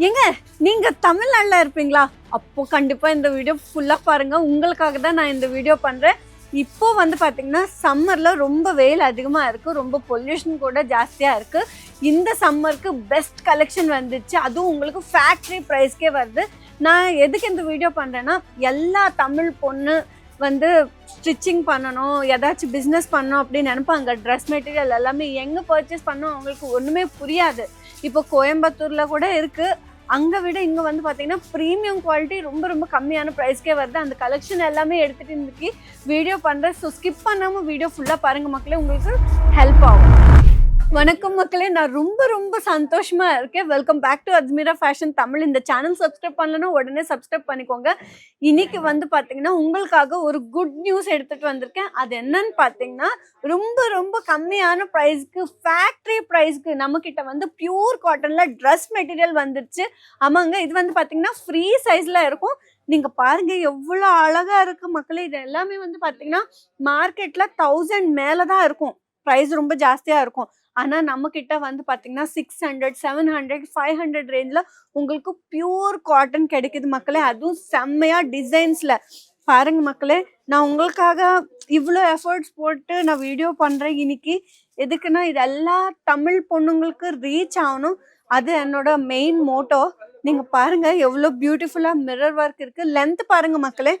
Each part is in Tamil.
ஏங்க நீங்க தமிழ்நாட்டுல இருப்பீங்களா? அப்போ கண்டிப்பா இந்த வீடியோ ஃபுல்லா பாருங்க. உங்களுக்காக தான் நான் இந்த வீடியோ பண்றேன். இப்போ வந்து பாத்தீங்கன்னா சம்மர்ல ரொம்ப வெயில் அதிகமா இருக்கு, ரொம்ப பொல்யூஷன் கூட ஜாஸ்தியா இருக்கு. இந்த சம்மருக்கு பெஸ்ட் கலெக்ஷன் வந்துச்சு, அதுவும் உங்களுக்கு ஃபேக்டரி ப்ரைஸ்க்கே வருது. நான் எதுக்கு இந்த வீடியோ பண்றேன்னா, எல்லா தமிழ் பொண்ணு வந்து ஸ்டிச்சிங் பண்ணணும், ஏதாச்சும் பிஸ்னஸ் பண்ணணும் அப்படின்னு நினைப்பாங்க. ட்ரெஸ் மெட்டீரியல் எல்லாமே எங்கே பர்ச்சேஸ் பண்ணணும் அவங்களுக்கு ஒன்றுமே புரியாது. இப்போ கோயம்புத்தூரில் கூட இருக்குது, அங்கே விட இங்கே வந்து பார்த்தீங்கன்னா ப்ரீமியம் குவாலிட்டி ரொம்ப ரொம்ப கம்மியான ப்ரைஸ்க்கே வருது. அந்த கலெக்ஷன் எல்லாமே எடுத்துகிட்டு இன்றைக்கி வீடியோ பண்ணுறேன். ஸோ ஸ்கிப் பண்ணாமல் வீடியோ ஃபுல்லாக பாருங்கள் மக்களே, உங்களுக்கு ஹெல்ப் ஆகும். வணக்கம் மக்களே, நான் ரொம்ப ரொம்ப சந்தோஷமா இருக்கேன். Welcome back to Ajmera fashion Tamil. இந்த சேனல் சப்ஸ்கிரைப் பண்ணலன்னா உடனே சப்ஸ்கிரைப் பண்ணிக்கோங்க. இன்னைக்கு வந்து பார்த்தீங்கன்னா உங்களுக்காக ஒரு குட் நியூஸ் எடுத்துட்டு வந்திருக்கேன். அது என்னன்னு பார்த்தீங்கன்னா, ரொம்ப ரொம்ப கம்மியான ப்ரைஸ்க்கு, ஃபேக்ட்ரி ப்ரைஸ்க்கு நம்மக்கிட்ட வந்து பியூர் காட்டன்ல ட்ரெஸ் மெட்டீரியல் வந்துருச்சு. ஆமாங்க, இது வந்து பார்த்தீங்கன்னா ஃப்ரீ சைஸ்ல இருக்கும். நீங்க பாருங்க எவ்வளோ அழகா இருக்கு மக்களே. இது எல்லாமே வந்து பார்த்தீங்கன்னா மார்க்கெட்ல 1000 மேல தான் இருக்கும், ப்ரைஸ் ரொம்ப ஜாஸ்தியா இருக்கும். ஆனால் நம்மக்கிட்ட வந்து பார்த்தீங்கன்னா 600, 700, 500 ரேஞ்சில் உங்களுக்கு பியூர் காட்டன் கிடைக்குது மக்களே. அதுவும் செம்மையாக டிசைன்ஸில் பாருங்க மக்களே. நான் உங்களுக்காக இவ்வளோ எஃபர்ட்ஸ் போட்டு நான் வீடியோ பண்ணுறேன் இன்னைக்கு. எதுக்குன்னா இது எல்லா தமிழ் பொண்ணுங்களுக்கு ரீச் ஆகணும், அது என்னோட மெயின் மோட்டோ. நீங்கள் பாருங்கள் எவ்வளோ பியூட்டிஃபுல்லாக மிரர் ஒர்க் இருக்குது. லென்த் பாருங்கள் மக்களே,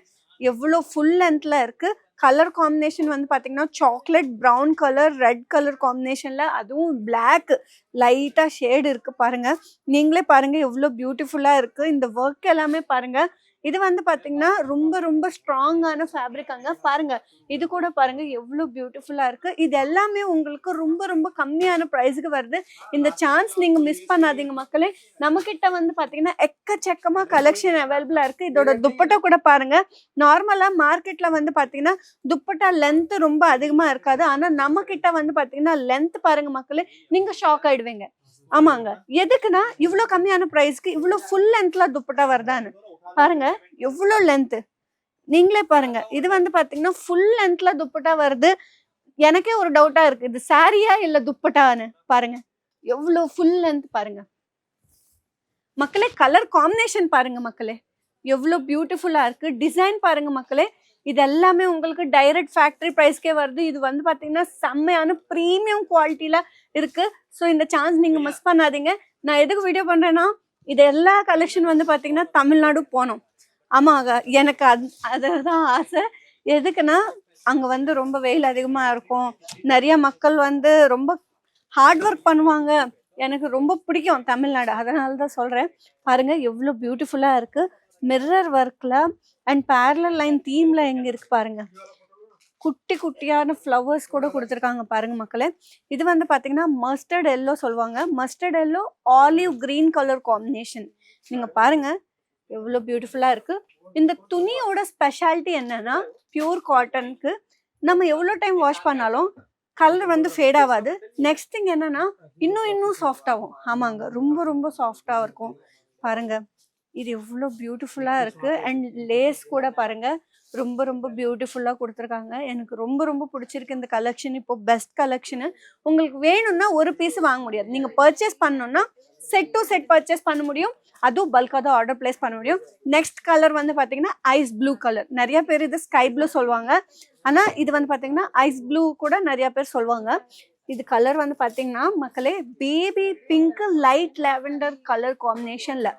எவ்வளோ ஃபுல் லென்த்தில் இருக்குது. கலர் காம்பினேஷன் வந்து பார்த்தீங்கன்னா chocolate brown colour, red colour காம்பினேஷனில், அதுவும் பிளாக் லைட்டாக ஷேடு இருக்குது பாருங்கள். நீங்களே பாருங்கள் எவ்வளோ பியூட்டிஃபுல்லாக இருக்குது. இந்த ஒர்க் எல்லாமே பாருங்கள். இது வந்து பார்த்தீங்கன்னா ரொம்ப ரொம்ப ஸ்ட்ராங்கான ஃபேப்ரிக். அங்கே பாருங்கள், இது கூட பாருங்கள் எவ்வளோ பியூட்டிஃபுல்லாக இருக்குது. இது எல்லாமே உங்களுக்கு ரொம்ப ரொம்ப கம்மியான ப்ரைஸுக்கு வருது. இந்த சான்ஸ் நீங்கள் மிஸ் பண்ணாதீங்க மக்களே. நம்மக்கிட்ட வந்து பார்த்தீங்கன்னா எக்கச்சக்கமாக கலெக்ஷன் அவைலபிளாக இருக்குது. இதோட துப்பட்டா கூட பாருங்கள். நார்மலாக மார்க்கெட்டில் வந்து பார்த்தீங்கன்னா துப்பட்டா லென்த் ரொம்ப அதிகமாக இருக்காது, ஆனால் நம்மக்கிட்ட வந்து பார்த்தீங்கன்னா லென்த் பாருங்கள் மக்களே, நீங்கள் ஷாக் ஆகிடுவீங்க. ஆமாங்க, எதுக்குன்னா இவ்வளோ கம்மியான ப்ரைஸ்க்கு இவ்வளோ ஃபுல் லென்த்தில் துப்பட்டா வருதான்னு பாருங்க, எவ்வளோ லென்த்து நீங்களே பாருங்க. இது வந்து பாத்தீங்கன்னா ஃபுல் லென்த்ல துப்பட்டா வருது. எனக்கே ஒரு டவுட்டா இருக்கு, இது சாரியா இல்ல துப்பட்டான்னு. பாருங்க எவ்வளோ ஃபுல் லென்த் பாருங்க மக்களே. கலர் காம்பினேஷன் பாருங்க மக்களே, எவ்வளோ பியூட்டிஃபுல்லா இருக்கு. டிசைன் பாருங்க மக்களே, இது எல்லாமே உங்களுக்கு டைரக்ட் ஃபேக்டரி ப்ரைஸ்க்கே வருது. இது வந்து பார்த்தீங்கன்னா செம்மையான ப்ரீமியம் குவாலிட்டியில் இருக்குது. ஸோ இந்த சான்ஸ் நீங்கள் மிஸ் பண்ணாதீங்க. நான் எதுக்கு வீடியோ பண்ணுறேன்னா, இது எல்லா கலெக்ஷன் வந்து பார்த்தீங்கன்னா தமிழ்நாடு போகணும். ஆமாங்க, எனக்கு அதுதான் ஆசை. எதுக்குன்னா அங்கே வந்து ரொம்ப வெயில் அதிகமாக இருக்கும், நிறைய மக்கள் வந்து ரொம்ப ஹார்ட் ஒர்க் பண்ணுவாங்க. எனக்கு ரொம்ப பிடிக்கும் தமிழ்நாடு, அதனால தான் சொல்கிறேன். பாருங்கள் எவ்வளோ பியூட்டிஃபுல்லாக இருக்குது. மிரர் ஒர்க்கில் அண்ட் பேரலல் லைன் தீமில் எங்கே இருக்குது பாருங்கள். குட்டி குட்டியான ஃப்ளவர்ஸ் கூட கொடுத்துருக்காங்க பாருங்க மக்களே. இது வந்து பார்த்தீங்கன்னா மஸ்டர்ட் எல்லோ சொல்லுவாங்க. Mustard yellow olive green colour combination. நீங்கள் பாருங்கள் எவ்வளோ பியூட்டிஃபுல்லாக இருக்குது. இந்த துணியோட ஸ்பெஷாலிட்டி என்னன்னா, பியூர் காட்டனுக்கு நம்ம எவ்வளோ டைம் வாஷ் பண்ணாலும் கலர் வந்து ஃபேட் ஆகாது. நெக்ஸ்ட் திங் என்னன்னா, இன்னும் சாஃப்ட் ஆகும். ஆமாங்க, ரொம்ப ரொம்ப சாஃப்டாக இருக்கும். பாருங்கள் இது எவ்வளோ பியூட்டிஃபுல்லாக இருக்குது. அண்ட் லேஸ் கூட பாருங்கள் ரொம்ப ரொம்ப பியூட்டிஃபுல்லாக கொடுத்துருக்காங்க. எனக்கு ரொம்ப ரொம்ப பிடிச்சிருக்கு இந்த கலெக்ஷன். இப்போ பெஸ்ட் கலெக்ஷனு. உங்களுக்கு வேணும்னா ஒரு பீஸ் வாங்க முடியாது, நீங்கள் பர்ச்சேஸ் பண்ணணும்னா செட் டு செட் பர்ச்சேஸ் பண்ண முடியும். அதுவும் பல்காக தான் ஆர்டர் பிளேஸ் பண்ண முடியும். நெக்ஸ்ட் கலர் வந்து பார்த்தீங்கன்னா ஐஸ் ப்ளூ கலர். நிறைய பேர் இது ஸ்கை ப்ளூ சொல்லுவாங்க, ஆனால் இது வந்து பார்த்தீங்கன்னா ஐஸ் ப்ளூ கூட நிறைய பேர் சொல்லுவாங்க. இது கலர் வந்து பார்த்தீங்கன்னா மக்களே baby pink light lavender colour காம்பினேஷனில்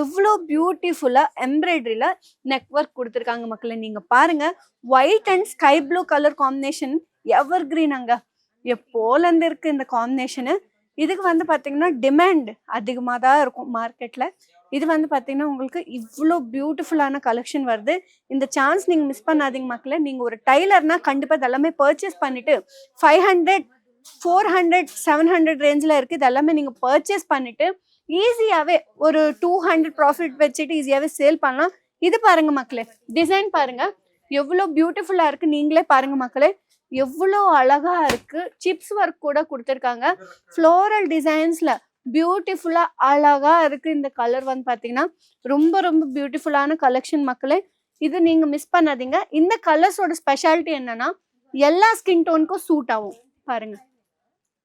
எவ்வளோ பியூட்டிஃபுல்லாக எம்ப்ராய்டரியில் நெக் ஒர்க் கொடுத்துருக்காங்க மக்களே. நீங்கள் பாருங்கள், white and sky blue colour combination ever green அங்கே எப்போலேருந்து இருக்குது இந்த காம்பினேஷனு. இதுக்கு வந்து பார்த்தீங்கன்னா டிமாண்ட் அதிகமாக தான் இருக்கும் மார்க்கெட்டில். இது வந்து பார்த்தீங்கன்னா உங்களுக்கு இவ்வளோ பியூட்டிஃபுல்லான கலெக்ஷன் வருது. இந்த சான்ஸ் நீங்கள் மிஸ் பண்ணாதீங்க மக்களே. நீங்கள் ஒரு டைலர்னா கண்டிப்பாக இதெல்லாமே பர்ச்சேஸ் பண்ணிவிட்டு 500, 400, 700 ரேஞ்சில் இருக்குது. இதெல்லாமே நீங்கள் பர்ச்சேஸ் பண்ணிவிட்டு ஈஸியாகவே ஒரு 200 ப்ராஃபிட் வச்சுட்டு ஈஸியாகவே சேல் பண்ணலாம். இது பாருங்கள் மக்களே, டிசைன் பாருங்கள் எவ்வளோ பியூட்டிஃபுல்லாக இருக்குது. நீங்களே பாருங்கள் மக்களே, எவ்வளோ அழகாக இருக்குது. சிப்ஸ் ஒர்க் கூட கொடுத்துருக்காங்க. ஃப்ளோரல் டிசைன்ஸில் பியூட்டிஃபுல்லாக அழகாக இருக்குது. இந்த கலர் வந்து பார்த்தீங்கன்னா ரொம்ப ரொம்ப பியூட்டிஃபுல்லான கலெக்ஷன் மக்களே. இது நீங்கள் மிஸ் பண்ணாதீங்க. இந்த கலர்ஸோட ஸ்பெஷாலிட்டி என்னென்னா எல்லா ஸ்கின் டோனுக்கும் சூட் ஆகும் பாருங்கள்.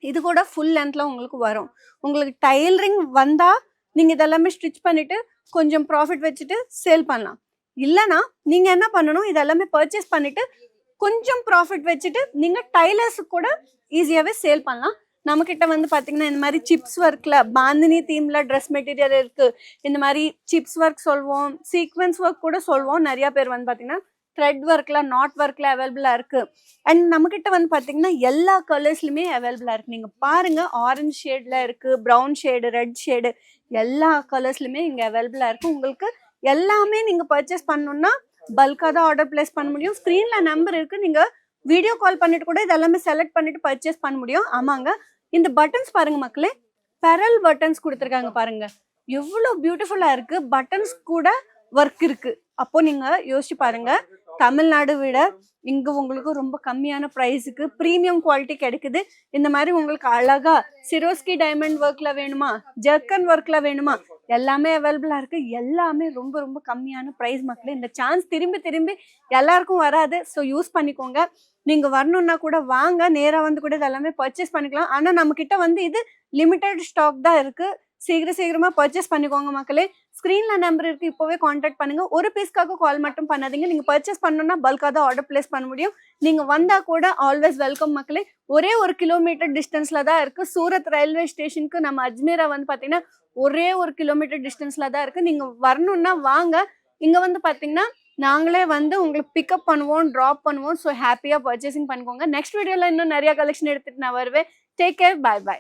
இது கூட ஃபுல் லென்த்ல உங்களுக்கு வரும். உங்களுக்கு டைலரிங் வந்தால் நீங்க இதெல்லாமே ஸ்டிச் பண்ணிட்டு கொஞ்சம் ப்ராஃபிட் வச்சுட்டு சேல் பண்ணலாம். இல்லனா நீங்க என்ன பண்ணணும், இதெல்லாமே பர்ச்சேஸ் பண்ணிட்டு கொஞ்சம் ப்ராஃபிட் வச்சுட்டு நீங்க டைலர்ஸ் கூட ஈஸியாவே சேல் பண்ணலாம். நம்ம கிட்ட வந்து பாத்தீங்கன்னா இந்த மாதிரி சிப்ஸ் ஒர்க்ல பாந்தினி தீம்ல ட்ரெஸ் மெட்டீரியல் இருக்கு. இந்த மாதிரி சிப்ஸ் ஒர்க் சொல்வோம், சீக்வென்ஸ் ஒர்க் கூட சொல்வோம். நிறைய பேர் வந்து பாத்தீங்கன்னா த்ரெட் ஒர்க்ல நாட் ஒர்க்ல அவைலபிளா இருக்கு. அண்ட் நம்ம கிட்ட வந்து பாத்தீங்கன்னா எல்லா கலர்ஸ்லயுமே அவைலபிளா இருக்கு. நீங்க பாருங்க, ஆரஞ்சு ஷேட்ல இருக்கு, ப்ரௌன் ஷேடு, ரெட் ஷேடு, எல்லா கலர்ஸ்லயுமே இங்க அவைலபிளா இருக்கு. உங்களுக்கு எல்லாமே நீங்க பர்ச்சேஸ் பண்ணணும்னா பல்கா தான் ஆர்டர் பிளேஸ் பண்ண முடியும். ஸ்கிரீன்ல நம்பர் இருக்கு, நீங்க வீடியோ கால் பண்ணிட்டு கூட இதெல்லாமே செலக்ட் பண்ணிட்டு பர்ச்சேஸ் பண்ண முடியும். ஆமாங்க, இந்த பட்டன்ஸ் பாருங்க மக்களே, பெரல் பட்டன்ஸ் கொடுத்துருக்காங்க பாருங்க, எவ்வளவு பியூட்டிஃபுல்லா இருக்கு. பட்டன்ஸ் கூட ஒர்க் இருக்கு. அப்போ நீங்க யோசிச்சு பாருங்க, தமிழ்நாடு விட இங்க உங்களுக்கு ரொம்ப கம்மியான பிரைஸுக்கு ப்ரீமியம் குவாலிட்டி கிடைக்குது. இந்த மாதிரி உங்களுக்கு அழகா சிரோஸ்கி டைமண்ட் ஒர்க்ல வேணுமா, ஜர்க்கன் ஒர்க்ல வேணுமா, எல்லாமே அவைலபிளா இருக்கு. எல்லாமே ரொம்ப ரொம்ப கம்மியான பிரைஸ் மக்களே. இந்த சான்ஸ் திரும்பி திரும்பி எல்லாருக்கும் வராது. ஸோ யூஸ் பண்ணிக்கோங்க. நீங்க வரணும்னா கூட வாங்க, நேரா வந்து கூட இதெல்லாமே பர்ச்சேஸ் பண்ணிக்கலாம். ஆனா நம்ம கிட்ட வந்து இது லிமிடெட் ஸ்டாக் தான் இருக்கு. சீக்கிரமா பர்ச்சேஸ் பண்ணிக்கோங்க மக்களே. ஸ்கிரீன்ல நம்பர் இருக்கு, இப்போவே காண்டாக்ட் பண்ணுங்க. ஒரு பீஸ்க்காக கால் மட்டும் பண்ணாதீங்க. நீங்க பர்ச்சேஸ் பண்ணணும்னா பல்கா தான் ஆர்டர் பிளேஸ் பண்ண முடியும். நீங்க வந்தா கூட ஆல்வேஸ் வெல்கம் மக்களே. ஒரே 1 கிலோமீட்டர் டிஸ்டன்ஸ்ல தான் இருக்கு. சூரத் ரயில்வே ஸ்டேஷனுக்கு நம்ம அஜ்மீரா வந்து பாத்தீங்கன்னா ஒரே 1 கிலோமீட்டர் டிஸ்டன்ஸ்ல தான் இருக்கு. நீங்க வரணும்னா வாங்க. இங்க வந்து பாத்தீங்கன்னா நாங்களே வந்து உங்களுக்கு பிக்கப் பண்ணுவோம், ட்ராப் பண்ணுவோம். ஸோ ஹாப்பியா பர்ச்சேசிங் பண்ணிக்கோங்க. நெக்ஸ்ட் வீடியோல இன்னும் நிறைய கலெக்ஷன் எடுத்துட்டு நான் வருவேன். Take care, bye by.